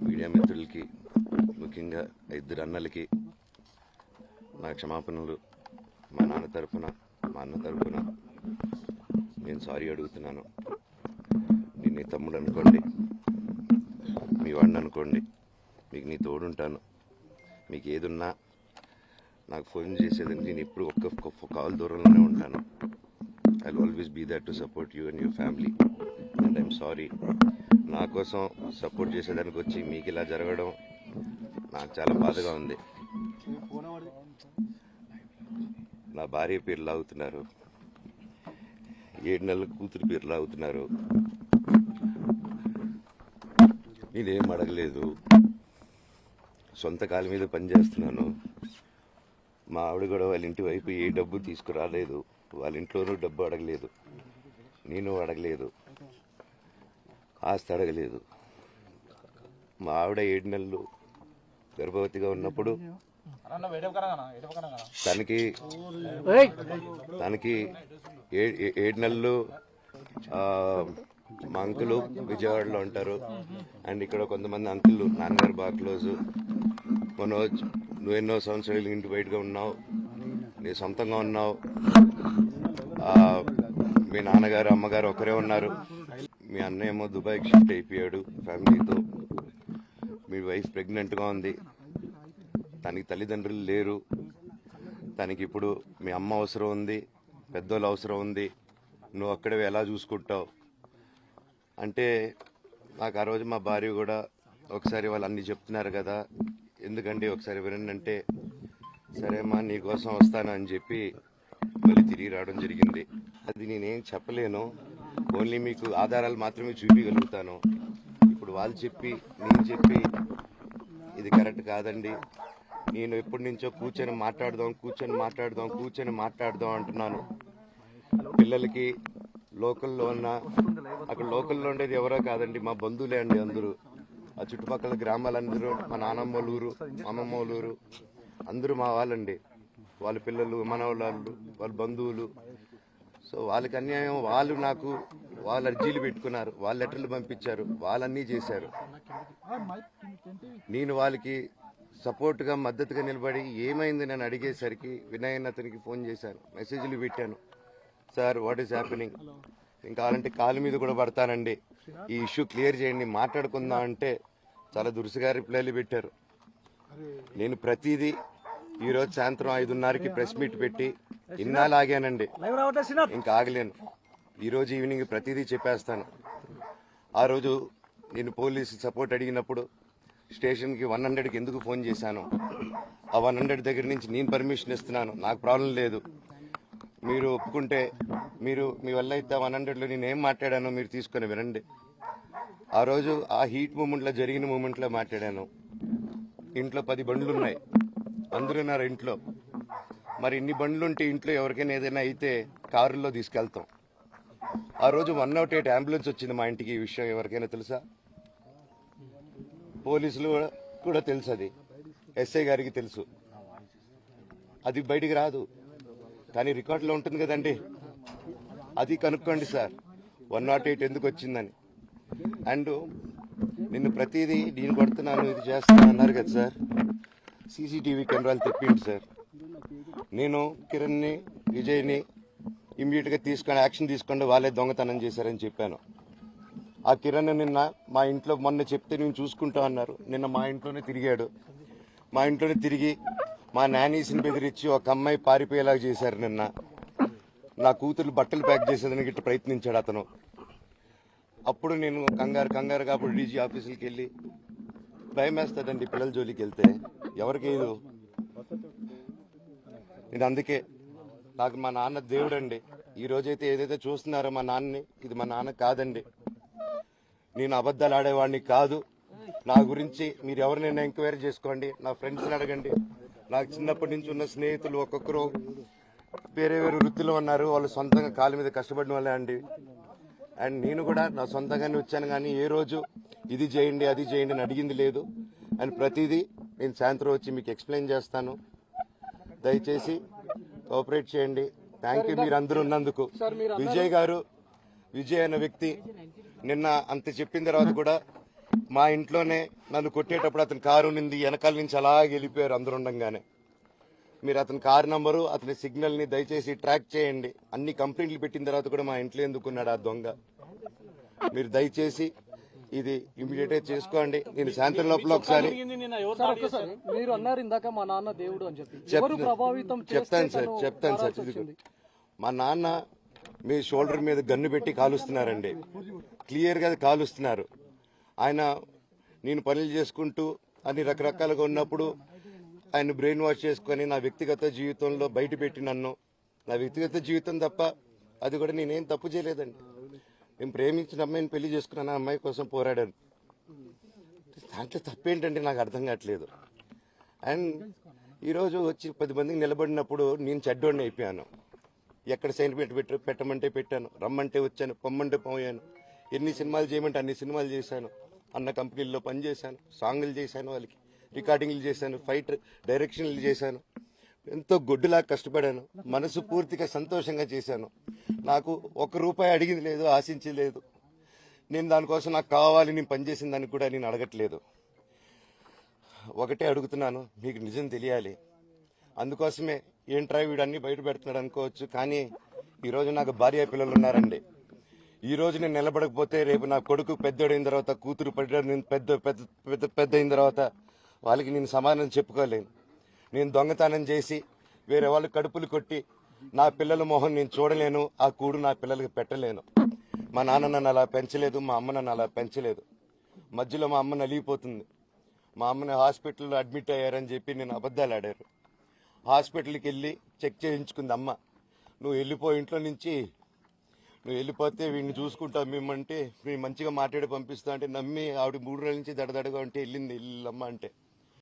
Media మిత్రులకి, ముఖ్యంగా ఇద్దరు అన్నలకి నా క్షమాపణలు. మా నాన్న తరఫున, మా అన్న తరఫున నేను సారీ అడుగుతున్నాను. నేను నీ తమ్ముడు అనుకోండి, మీ వాడిని అనుకోండి, మీకు నీ తోడుంటాను. మీకు ఏదున్నా నాకు ఫోన్ చేసేదానికి నేను ఎప్పుడు ఒక్క కాల్ దూరంలోనే ఉంటాను. I will always be there to support you and your family. And I'm sorry, నా కోసం సపోర్ట్ చేసేదానికి వచ్చి మీకు ఇలా జరగడం నాకు చాలా బాధగా ఉంది. నా భార్య పేరు లాగుతున్నారు, 7 నెలల కూతురు పేరు లాగుతున్నారు. నేనేం అడగలేదు, సొంత కాళ్ళ మీద పనిచేస్తున్నాను. మా ఆవిడ కూడా వాళ్ళ ఇంటి వైపు ఏ డబ్బు తీసుకురాలేదు, వాళ్ళ ఇంట్లోనూ డబ్బు అడగలేదు, నేను అడగలేదు, ఆస్తి అడగలేదు. మా ఆవిడ 7 నెలలు గర్భవతిగా ఉన్నప్పుడు తనకి 7 నెలలు మా అంకులు విజయవాడలో ఉంటారు. అండ్ ఇక్కడ కొంతమంది అంకులు నాన్నగారు బాగా క్లోజు. మనోజ్, నువ్వు ఎన్నో సంవత్సరాలు ఇంటి బయటగా ఉన్నావు, నీ సొంతంగా ఉన్నావు. మీ నాన్నగారు అమ్మగారు ఒకరే ఉన్నారు. మీ అన్నయ్య ఏమో దుబాయ్కి షిఫ్ట్ అయిపోయాడు ఫ్యామిలీతో. మీ వైఫ్ ప్రెగ్నెంట్గా ఉంది, తనకి తల్లిదండ్రులు లేరు. తనకి ఇప్పుడు మీ అమ్మ అవసరం ఉంది, పెద్దోళ్ళు అవసరం ఉంది. నువ్వు అక్కడే ఎలా చూసుకుంటావు అంటే, నాకు ఆ రోజు మా భార్య కూడా ఒకసారి వాళ్ళు అన్నీ చెప్తున్నారు కదా, ఎందుకండి ఒకసారి వినండి అంటే, సరేమ్మా నీకోసం వస్తాను అని చెప్పి మళ్ళీ తిరిగి రావడం జరిగింది. అది నేనేం చెప్పలేను, ఓన్లీ మీకు ఆధారాలు మాత్రమే చూపించగలుగుతాను. ఇప్పుడు వాళ్ళు చెప్పి నేను చెప్పి ఇది కరెక్ట్ కాదండి, నేను ఎప్పటి నుంచో కూర్చొని మాట్లాడదాం అంటున్నాను. పిల్లలకి లోకల్లో ఉన్న, అక్కడ లోకల్లో ఉండేది ఎవరో కాదండి, మా బంధువులే అండి అందరూ. ఆ చుట్టుపక్కల గ్రామాలందరూ మా నానమ్మ వాళ్ళూరు, అమ్మమ్మ వాళ్ళూరు అందరూ మా వాళ్ళండి. వాళ్ళ పిల్లలు, మనవాళ్ళు, వాళ్ళ బంధువులు. సో వాళ్ళకి అన్యాయం, వాళ్ళు అర్జీలు పెట్టుకున్నారు, వాళ్ళు లెటర్లు పంపించారు, వాళ్ళన్నీ చేశారు. నేను వాళ్ళకి సపోర్ట్గా మద్దతుగా నిలబడి ఏమైంది నేను అడిగేసరికి వినయన్ అతనికి ఫోన్ చేశాను, మెసేజ్లు పెట్టాను. సార్ వాట్ ఈస్ హ్యాపెనింగ్, ఇంకా కావాలంటే కాలు మీద కూడా పడతానండి, ఈ ఇష్యూ క్లియర్ చేయండి, మాట్లాడుకుందాం అంటే చాలా దురుసుగా రిప్లైలు పెట్టారు. నేను ప్రతిదీ ఈరోజు సాయంత్రం 5:30కి ప్రెస్ మీట్ పెట్టి ఇన్నాళ్ళు ఆగానండి, ఇంకా ఆగలేను. ఈరోజు ఈవినింగ్ ప్రతిదీ చెప్పేస్తాను. ఆ రోజు నేను పోలీసు సపోర్ట్ అడిగినప్పుడు స్టేషన్కి 100కి ఎందుకు ఫోన్ చేశాను, ఆ 100 దగ్గర నుంచి నేను పర్మిషన్ ఇస్తున్నాను, నాకు ప్రాబ్లం లేదు, మీరు ఒప్పుకుంటే మీరు మీ వల్ల అయితే 100లో నేను ఏం మాట్లాడానో మీరు తీసుకొని వినండి. ఆ రోజు ఆ హీట్ మూమెంట్లో జరిగిన మూమెంట్లో మాట్లాడాను. ఇంట్లో 10 బండ్లు ఉన్నాయి, అందరూ ఉన్నారు ఇంట్లో. మరి ఇన్ని బండ్లు ఉంటే ఇంట్లో ఎవరికైనా ఏదైనా అయితే కారుల్లో తీసుకెళ్తాం. ఆ రోజు 108 అంబులెన్స్ వచ్చింది మా ఇంటికి. ఈ విషయం ఎవరికైనా తెలుసా? పోలీసులు కూడా తెలుసు, అది ఎస్ఐ గారికి తెలుసు. అది బయటికి రాదు, కానీ రికార్డులో ఉంటుంది కదండి, అది కనుక్కోండి సార్ 108 ఎందుకు వచ్చిందని. అండ్ నిన్ను ప్రతిదీ నేను కొడుతున్నాను, ఇది చేస్తున్నాను అన్నారు కదా సార్, సీసీటీవీ కెమెరాలు తెప్పిండి సార్. నేను కిరణ్ని, విజయ్ని ఇమ్మీడియట్గా తీసుకొని యాక్షన్ తీసుకోండి, వాళ్ళే దొంగతనం చేశారని చెప్పాను. ఆ కిరణ్ నిన్న మా ఇంట్లో మొన్న చెప్తే నేను చూసుకుంటా అన్నారు, నిన్న మా ఇంట్లోనే తిరిగాడు. మా ఇంట్లోనే తిరిగి మా నానీస్ని బెదిరించి ఒక అమ్మాయి పారిపోయేలాగా చేశారు. నిన్న నా కూతురు బట్టలు ప్యాక్ చేసేదానికి ఇట్లా ప్రయత్నించాడు అతను. అప్పుడు నేను కంగారుగా అప్పుడు డీజీ ఆఫీసులకి వెళ్ళి, భయం వేస్తుందండి పిల్లల జోలికి వెళ్తే, ఎవరికి ఏదో. నేను అందుకే, నాకు మా నాన్న దేవుడండి. ఈ రోజైతే ఏదైతే చూస్తున్నారో మా నాన్నని, ఇది మా నాన్న కాదండి. నేను అబద్ధాలు ఆడేవాడిని కాదు. నా గురించి మీరు ఎవరినైనా ఎంక్వైరీ చేసుకోండి, నా ఫ్రెండ్స్ని అడగండి. నాకు చిన్నప్పటి నుంచి ఉన్న స్నేహితులు ఒక్కొక్కరు వేరే వృత్తిలో ఉన్నారు, వాళ్ళు సొంతంగా కాళ్ళ మీద కష్టపడిన వాళ్ళే అండి. అండ్ నేను కూడా నా సొంతంగానే వచ్చాను, కానీ ఏ రోజు ఇది చేయండి అది చేయండి అని అడిగింది లేదు. అండ్ ప్రతిదీ నేను సాయంత్రం వచ్చి మీకు ఎక్స్ప్లెయిన్ చేస్తాను. దయచేసి కోఆపరేట్ చేయండి. థ్యాంక్ యూ మీరు అందరూ ఉన్నందుకు. విజయ్ అనే వ్యక్తి నిన్న అంత చెప్పిన తర్వాత కూడా మా ఇంట్లోనే నన్ను కొట్టేటప్పుడు అతని కారు నింది వెనకాల నుంచి అలాగే వెళ్ళిపోయారు అందరు ఉండంగానే. మీరు అతని కారు నంబరు అతని సిగ్నల్ ని దయచేసి ట్రాక్ చేయండి. అన్ని కంప్లైంట్లు పెట్టిన తర్వాత కూడా మా ఇంట్లో ఎందుకున్నాడు ఆ దొంగ? మీరు దయచేసి ఇది ఇమీడియట్ గా చేసుకోండి. నేను సాయంత్రం లోపల ఒకసారి మీరు అన్నారు ఇందాక మా నాన్న దేవుడు అని చెప్పి ఎవరు ప్రభావితం చెప్తాను సార్. ఇది మా నాన్న మీ షోల్డర్ మీద గన్ను పెట్టి కాలుస్తున్నారండి. క్లియర్ గా కాలుస్తున్నారు. ఆయన నేను పనులు చేసుకుంటూ అన్ని రకరకాలుగా ఉన్నప్పుడు ఆయన బ్రెయిన్ వాష్ చేసుకుని నా వ్యక్తిగత జీవితంలో బయట పెట్టి నన్ను, నా వ్యక్తిగత జీవితం తప్ప అది కూడా నేనేం తప్పు చేయలేదండి. నేను ప్రేమించిన అమ్మాయిని పెళ్లి చేసుకున్నాను, ఆ అమ్మాయి కోసం పోరాడాను. దాంట్లో తప్పేంటంటే నాకు అర్థం కావట్లేదు. అండ్ ఈరోజు వచ్చి 10 మందికి నిలబడినప్పుడు నేను చెడ్డోడిని అయిపోయాను. ఎక్కడ సైన్ పెట్టమంటే పెట్టాను, రమ్మంటే వచ్చాను, పొమ్మంటే పోయాను. ఎన్ని సినిమాలు చేయమంటే అన్ని సినిమాలు చేశాను. అన్న కంపెనీల్లో పనిచేశాను, సాంగ్లు చేశాను, వాళ్ళకి రికార్డింగ్లు చేశాను, ఫైట్ డైరెక్షన్లు చేశాను. ఎంతో గొడ్డులాగా కష్టపడాను. మనసు పూర్తిగా సంతోషంగా చేశాను. నాకు 1 రూపాయి అడిగింది లేదు, ఆశించింది లేదు. నేను దానికోసం నాకు కావాలి, నేను పనిచేసిన దానికి కూడా నేను అడగట్లేదు. ఒకటే అడుగుతున్నాను, మీకు నిజం తెలియాలి. అందుకోసమే ఏంట్రా వీడు అన్ని బయట పెడుతున్నాడు అనుకోవచ్చు, కానీ ఈరోజు నాకు భార్య పిల్లలు ఉన్నారండి. ఈ రోజు నేను నిలబడకపోతే రేపు నా కొడుకు పెద్దోడైన తర్వాత, కూతురు పెద్ద అయిన తర్వాత వాళ్ళకి నేను సమాధానం చెప్పుకోలేను. నేను దొంగతనం చేసి వేరే వాళ్ళు కడుపులు కొట్టి నా పిల్లల మొహం నేను చూడలేను, ఆ కూడు నా పిల్లలకి పెట్టలేను. మా నాన్న నన్ను అలా పెంచలేదు, మా అమ్మ నన్ను అలా పెంచలేదు. మధ్యలో మా అమ్మ నలిగిపోతుంది. మా అమ్మని హాస్పిటల్లో అడ్మిట్ అయ్యారని చెప్పి నేను అబద్ధాలు ఆడారు. హాస్పిటల్కి వెళ్ళి చెక్ చేయించుకుంది అమ్మ. నువ్వు వెళ్ళిపో ఇంట్లో నుంచి, నువ్వు వెళ్ళిపోతే వీడిని చూసుకుంటావు మేమంటే, మేము మంచిగా మాట్లాడి పంపిస్తా అంటే నమ్మి ఆవిడ 3 రోజుల నుంచి దడదడగా ఉంటే వెళ్ళింది అమ్మ అంటే.